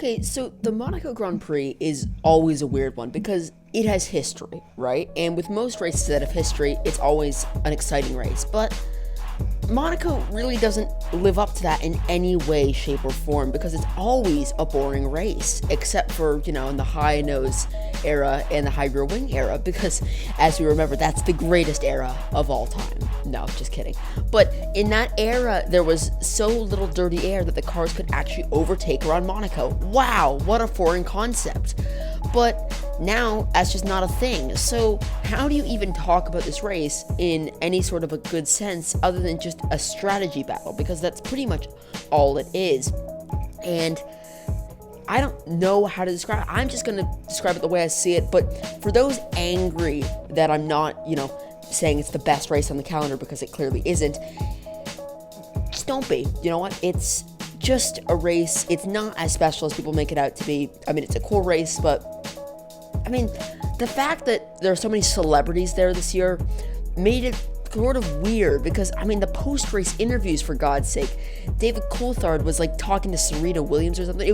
Okay, so the Monaco Grand Prix is always a weird one because it has history, right? And with most races that have history, it's always an exciting race. But Monaco really doesn't live up to that in any way, shape, or form because it's always a boring race, except for, in the high nose era and the high rear wing era, because as we remember, that's the greatest era of all time. No, just kidding. But in that era, there was so little dirty air that the cars could actually overtake around Monaco. Wow, what a foreign concept. But now that's just not a thing. So how do you even talk about this race in any sort of a good sense other than just a strategy battle? Because that's pretty much all it is. And I don't know how to describe it. I'm just going to describe it the way I see it. But for those angry that I'm not, saying it's the best race on the calendar because it clearly isn't, just don't be. You know what? It's just a race. It's not as special as people make it out to be. I mean, it's a cool race, but the fact that there are so many celebrities there this year made it sort of weird because, the post-race interviews, for God's sake, David Coulthard was like talking to Serena Williams or something.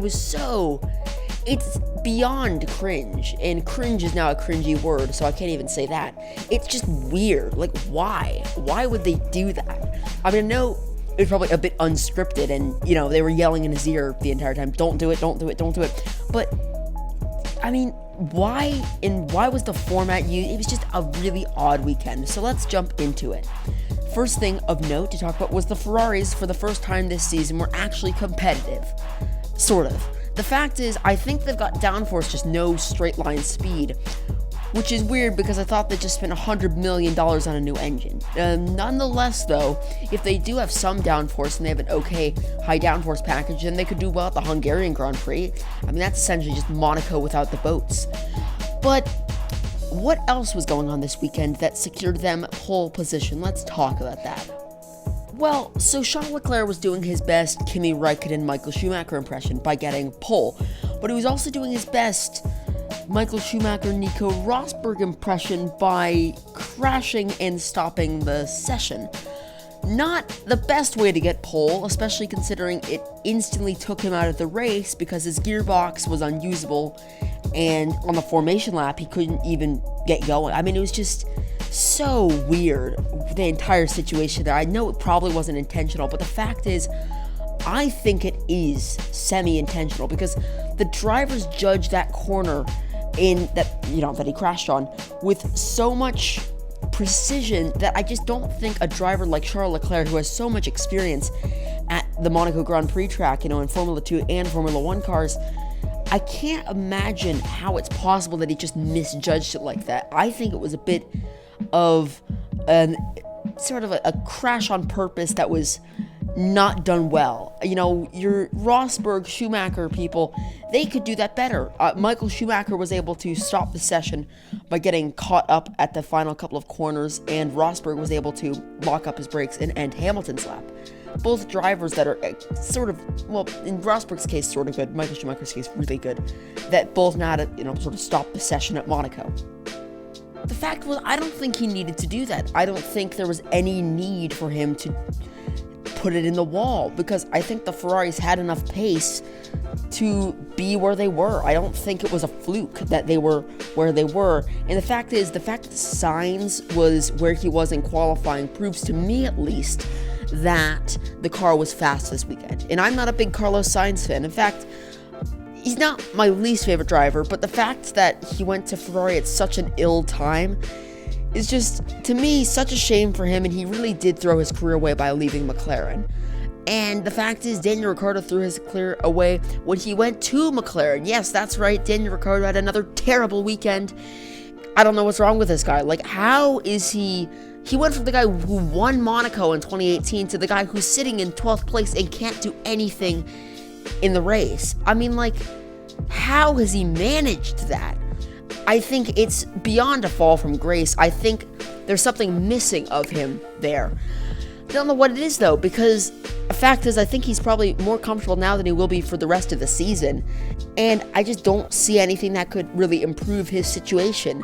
It's beyond cringe, and cringe is now a cringy word, so I can't even say that. It's just weird. Like, why? Why would they do that? I know it was probably a bit unscripted, and, they were yelling in his ear the entire time, don't do it, don't do it, don't do it. But, why, and why was the format used? It was just a really odd weekend, so let's jump into it. First thing of note to talk about was the Ferraris, for the first time this season, were actually competitive. Sort of. The fact is, I think they've got downforce, just no straight line speed, which is weird because I thought they just spent $100 million on a new engine. Nonetheless, though, if they do have some downforce and they have an okay high downforce package, then they could do well at the Hungarian Grand Prix. That's essentially just Monaco without the boats. But what else was going on this weekend that secured them pole position? Let's talk about that. Well, so Charles Leclerc was doing his best Kimi Räikkönen Michael Schumacher impression by getting pole, but he was also doing his best Michael Schumacher Nico Rosberg impression by crashing and stopping the session. Not the best way to get pole, especially considering it instantly took him out of the race because his gearbox was unusable, and on the formation lap he couldn't even get going. It was just so weird, the entire situation there. I know it probably wasn't intentional, but the fact is, I think it is semi-intentional because the drivers judged that corner that he crashed on with so much precision that I just don't think a driver like Charles Leclerc, who has so much experience at the Monaco Grand Prix track, in Formula 2 and Formula 1 cars, I can't imagine how it's possible that he just misjudged it like that. I think it was a bit of a crash on purpose that was not done well. Your Rosberg, Schumacher people, they could do that better. Michael Schumacher was able to stop the session by getting caught up at the final couple of corners, and Rosberg was able to lock up his brakes and end Hamilton's lap. Both drivers that are in Rosberg's case, sort of good, Michael Schumacher's case, really good, that both know how to, stop the session at Monaco. The fact was, I don't think he needed to do that. I don't think there was any need for him to put it in the wall because I think the Ferraris had enough pace to be where they were. I don't think it was a fluke that they were where they were. And the fact that Sainz was where he was in qualifying proves to me, at least, that the car was fast this weekend. And I'm not a big Carlos Sainz fan. In fact, he's not my least favorite driver, but the fact that he went to Ferrari at such an ill time is just, to me, such a shame for him, and he really did throw his career away by leaving McLaren. And the fact is, Daniel Ricciardo threw his career away when he went to McLaren. Yes, that's right, Daniel Ricciardo had another terrible weekend. I don't know what's wrong with this guy. How is he went from the guy who won Monaco in 2018 to the guy who's sitting in 12th place and can't do anything in the race. How has he managed that? I think it's beyond a fall from grace. I think there's something missing of him there. I don't know what it is, though, because the fact is I think he's probably more comfortable now than he will be for the rest of the season, and I just don't see anything that could really improve his situation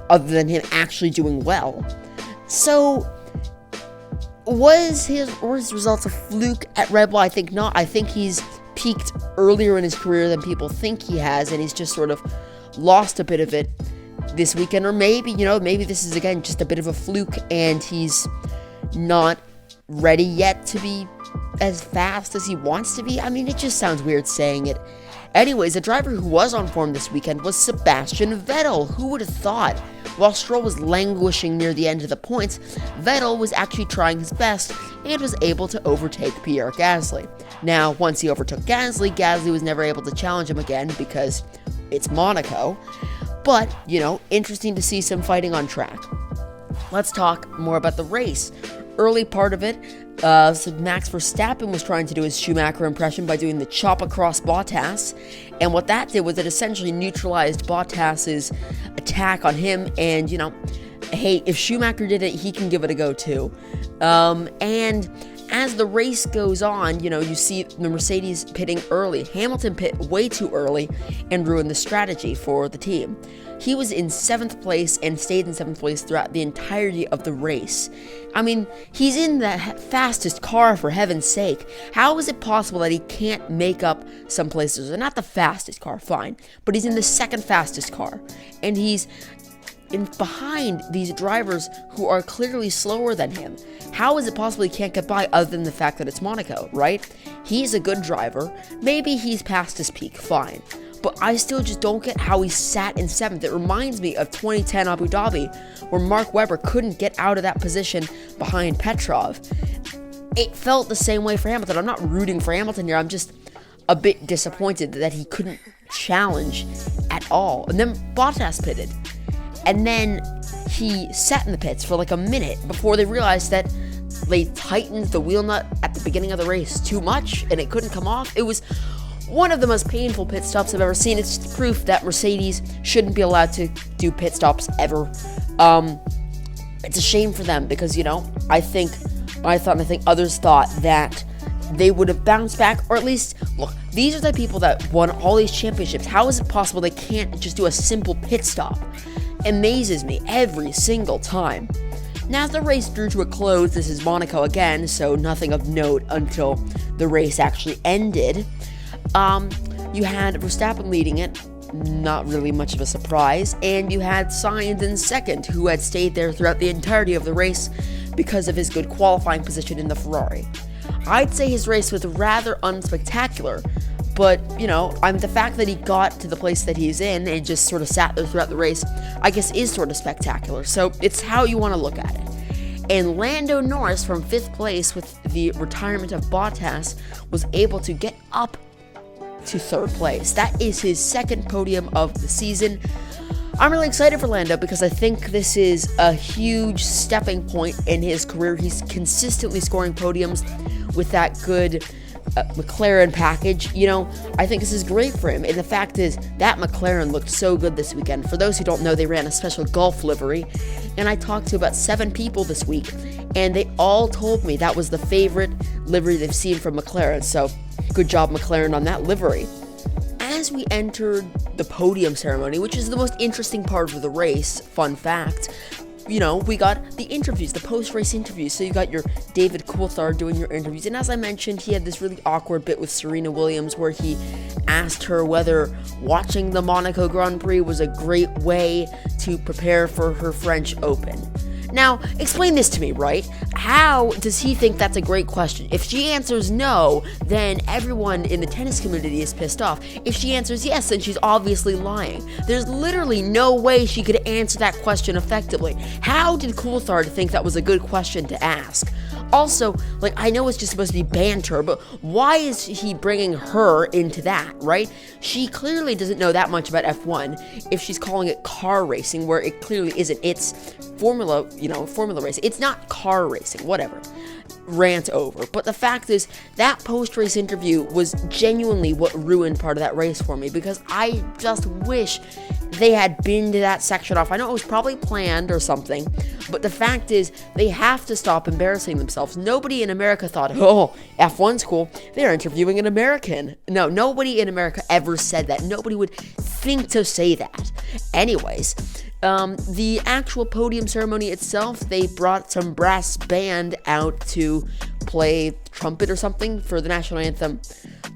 other than him actually doing well. So, were his results a fluke at Red Bull? I think not. I think he's peaked earlier in his career than people think he has, and he's just sort of lost a bit of it this weekend. Or maybe, maybe this is, again, just a bit of a fluke, and he's not ready yet to be as fast as he wants to be. I mean, it just sounds weird saying it. Anyways, a driver who was on form this weekend was Sebastian Vettel. Who would have thought? While Stroll was languishing near the end of the points, Vettel was actually trying his best and was able to overtake Pierre Gasly. Now, once he overtook Gasly, Gasly was never able to challenge him again because it's Monaco. But, interesting to see some fighting on track. Let's talk more about the race. Early part of it, so Max Verstappen was trying to do his Schumacher impression by doing the chop across Bottas, and what that did was it essentially neutralized Bottas's attack on him, and hey, if Schumacher did it, he can give it a go too. And as the race goes on, you see the Mercedes pitting early. Hamilton pit way too early and ruined the strategy for the team. He was in 7th place and stayed in 7th place throughout the entirety of the race. I mean, he's in the fastest car, for heaven's sake. How is it possible that he can't make up some places? Not the fastest car, fine, but he's in the 2nd fastest car. And he's behind these drivers who are clearly slower than him. How is it possible he can't get by other than the fact that it's Monaco, right? He's a good driver. Maybe he's past his peak, fine. But I still just don't get how he sat in 7th. It reminds me of 2010 Abu Dhabi, where Mark Webber couldn't get out of that position behind Petrov. It felt the same way for Hamilton. I'm not rooting for Hamilton here. I'm just a bit disappointed that he couldn't challenge at all. And then Bottas pitted. And then he sat in the pits for like a minute before they realized that they tightened the wheel nut at the beginning of the race too much and it couldn't come off. It was one of the most painful pit stops I've ever seen. It's proof that Mercedes shouldn't be allowed to do pit stops ever. It's a shame for them because, I think others thought that they would have bounced back, or at least, look, these are the people that won all these championships. How is it possible they can't just do a simple pit stop? Amazes me every single time. Now, as the race drew to a close, this is Monaco again, so nothing of note until the race actually ended. You had Verstappen leading it, not really much of a surprise, and you had Sainz in 2nd, who had stayed there throughout the entirety of the race because of his good qualifying position in the Ferrari. I'd say his race was rather unspectacular, but, the fact that he got to the place that he's in and just sort of sat there throughout the race, I guess is sort of spectacular, so it's how you want to look at it. And Lando Norris from 5th place with the retirement of Bottas was able to get up to 3rd place. That is his 2nd podium of the season. I'm really excited for Lando because I think this is a huge stepping point in his career. He's consistently scoring podiums with that good McLaren package. I think this is great for him. And the fact is, that McLaren looked so good this weekend. For those who don't know, they ran a special golf livery. And I talked to about 7 people this week, and they all told me that was the favorite livery they've seen from McLaren. So, good job, McLaren, on that livery. As we entered the podium ceremony, which is the most interesting part of the race, fun fact, we got the interviews, the post-race interviews. So you got your David Coulthard doing your interviews. And as I mentioned, he had this really awkward bit with Serena Williams where he asked her whether watching the Monaco Grand Prix was a great way to prepare for her French Open. Now, explain this to me, right? How does he think that's a great question? If she answers no, then everyone in the tennis community is pissed off. If she answers yes, then she's obviously lying. There's literally no way she could answer that question effectively. How did Coulthard think that was a good question to ask? Also, I know it's just supposed to be banter, but why is he bringing her into that, right? She clearly doesn't know that much about F1 if she's calling it car racing, where it clearly isn't. It's formula racing. It's not car racing, whatever. Rant over. But the fact is, that post-race interview was genuinely what ruined part of that race for me, because I just wish they had been to that section off. I know it was probably planned or something, but the fact is, they have to stop embarrassing themselves. Nobody in America thought, oh, F1's cool, they're interviewing an American. No, nobody in America ever said that. Nobody would think to say that. Anyways, the actual podium ceremony itself, they brought some brass band out to play trumpet or something for the national anthem.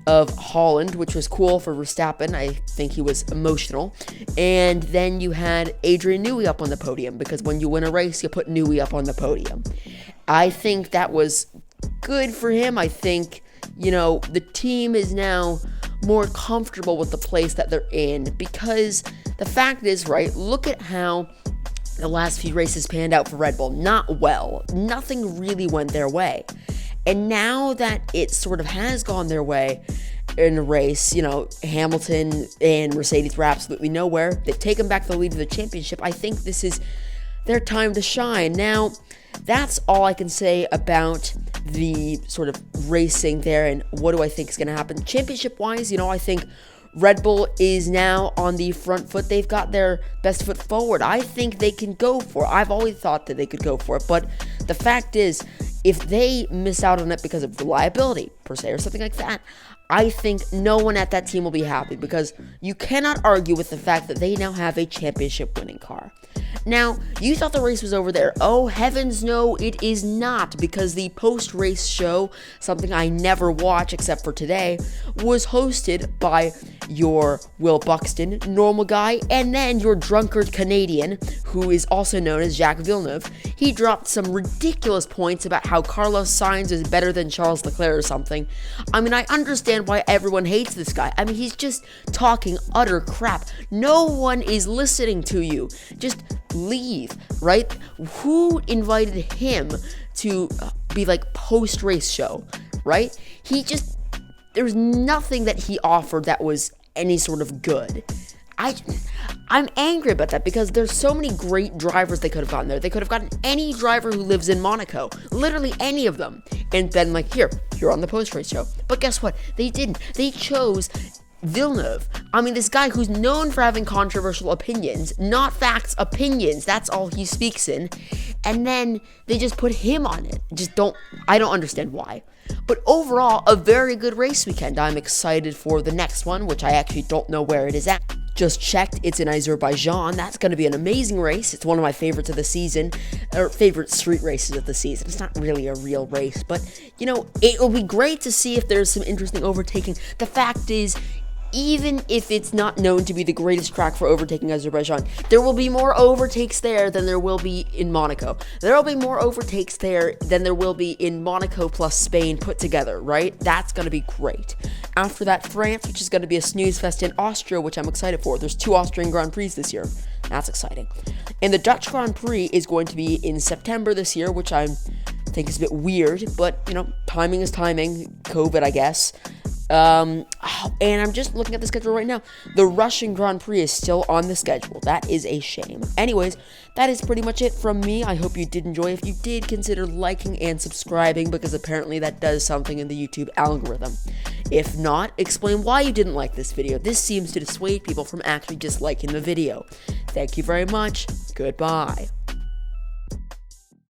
of Holland, which was cool for Verstappen. I think he was emotional. And then you had Adrian Newey up on the podium, because when you win a race, you put Newey up on the podium. I think that was good for him. I think, the team is now more comfortable with the place that they're in, because the fact is, right, look at how the last few races panned out for Red Bull. Not well. Nothing really went their way. And now that it sort of has gone their way in a race, Hamilton and Mercedes were absolutely nowhere. They've taken back the lead of the championship. I think this is their time to shine. Now, that's all I can say about the sort of racing there and what do I think is going to happen. Championship-wise, I think Red Bull is now on the front foot. They've got their best foot forward. I think they can go for it. I've always thought that they could go for it, but the fact is, if they miss out on it because of reliability, per se, or something like that, I think no one at that team will be happy, because you cannot argue with the fact that they now have a championship-winning car. Now, you thought the race was over there. Oh, heavens no, it is not, because the post-race show, something I never watch except for today, was hosted by your Will Buxton, normal guy, and then your drunkard Canadian, who is also known as Jacques Villeneuve. He dropped some ridiculous points about how Carlos Sainz is better than Charles Leclerc or something. I mean, I understand why everyone hates this guy. I mean, he's just talking utter crap. No one is listening to you. Just leave, right? Who invited him to be like post-race show, right? There's nothing that he offered that was any sort of good. I'm angry about that, because there's so many great drivers they could have gotten there. They could have gotten any driver who lives in Monaco, literally any of them, and then you're on the post-race show. But guess what? They didn't. They chose Villeneuve. I mean, this guy who's known for having controversial opinions, not facts, opinions. That's all he speaks in. And then they just put him on it. I don't understand why. But overall, a very good race weekend. I'm excited for the next one, which I actually don't know where it is at. Just checked, it's in Azerbaijan. That's going to be an amazing race. It's one of my favorites of the season, or favorite street races of the season. It's not really a real race, but, it will be great to see if there's some interesting overtaking. The fact is, even if it's not known to be the greatest track for overtaking Azerbaijan, there will be more overtakes there than there will be in Monaco. There will be more overtakes there than there will be in Monaco plus Spain put together, right? That's going to be great. After that, France, which is going to be a snooze fest, in Austria, which I'm excited for. There's 2 Austrian Grand Prix this year. That's exciting. And the Dutch Grand Prix is going to be in September this year, which I think is a bit weird, but, timing is timing. COVID, I guess. And I'm just looking at the schedule right now. The Russian Grand Prix is still on the schedule. That is a shame. Anyways, that is pretty much it from me. I hope you did enjoy. If you did, consider liking and subscribing, because apparently that does something in the YouTube algorithm. If not, explain why you didn't like this video. This seems to dissuade people from actually just liking the video. Thank you very much. Goodbye.